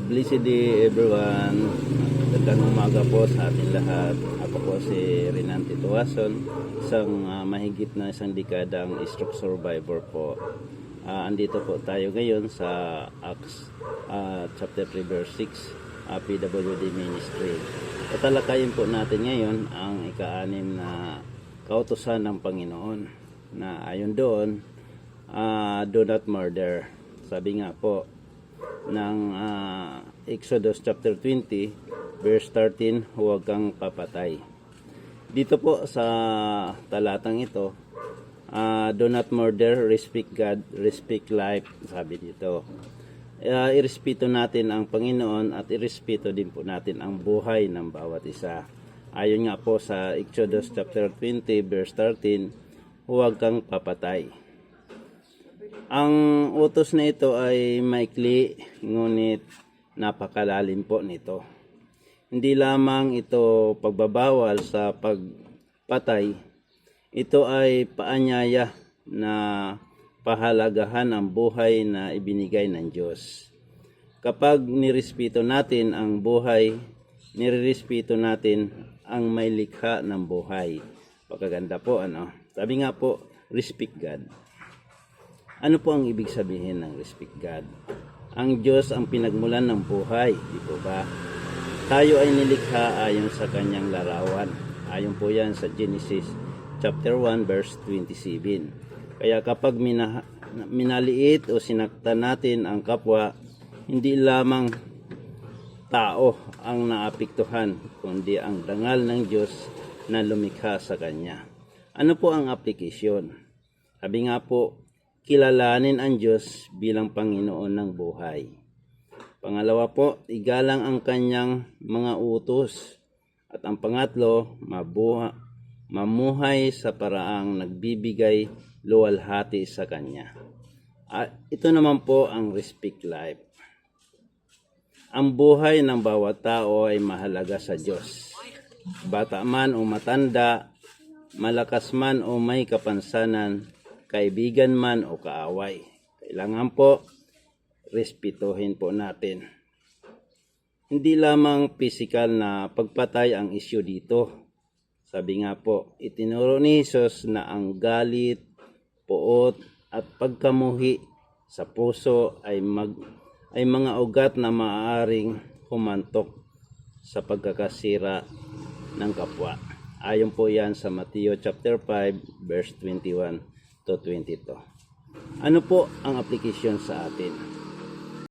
Blessed day everyone. Magandang umaga po sa ating lahat. Ako po si Renante Tuason, isang mahigit na isang dekadang stroke survivor po. Andito po tayo ngayon sa Acts chapter 3 verse 6, PWD Ministry. Tatalakayin po natin ngayon ang ika-6 na kautusan ng Panginoon na ayon doon, do not murder. Sabi nga po ng Exodus chapter 20 verse 13, huwag kang papatay. Dito po sa talatang ito, do not murder, respect God, respect life, sabi dito. Irespeto natin ang Panginoon at irespeto din po natin ang buhay ng bawat isa. Ayon nga po sa Exodus chapter 20 verse 13, huwag kang papatay. Ang utos na ito ay maikli, ngunit napakalalim po nito. Hindi lamang ito pagbabawal sa pagpatay, ito ay paanyaya na pahalagahan ang buhay na ibinigay ng Diyos. Kapag nirespeto natin ang buhay, nirerespeto natin ang may likha ng buhay. Pagkaganda po, ano? Sabi nga po, respect God. Ano po ang ibig sabihin ng respect God? Ang Diyos ang pinagmulan ng buhay, di po ba? Tayo ay nilikha ayon sa kanyang larawan. Ayon po yan sa Genesis chapter 1 verse 27. Kaya kapag minaliit o sinaktan natin ang kapwa, hindi lamang tao ang naapektuhan, kundi ang dangal ng Diyos na lumikha sa kanya. Ano po ang aplikasyon? Sabi nga po, kilalanin ang Diyos bilang Panginoon ng buhay. Pangalawa po, igalang ang kanyang mga utos. At ang pangatlo, mamuhay sa paraang nagbibigay luwalhati sa kanya. Ito naman po ang respect life. Ang buhay ng bawat tao ay mahalaga sa Diyos. Bata man o matanda, malakas man o may kapansanan, kaibigan man o kaaway, kailangan po respetuhin po natin. Hindi lamang physical na pagpatay ang isyu dito. Sabi nga po, itinuro ni Jesus na ang galit, puot at pagkamuhi sa puso ay mga ugat na maaaring humantok sa pagkakasira ng kapwa. Ayon po yan sa Mateo chapter 5 verse 21 to 22. Ano po ang application sa atin?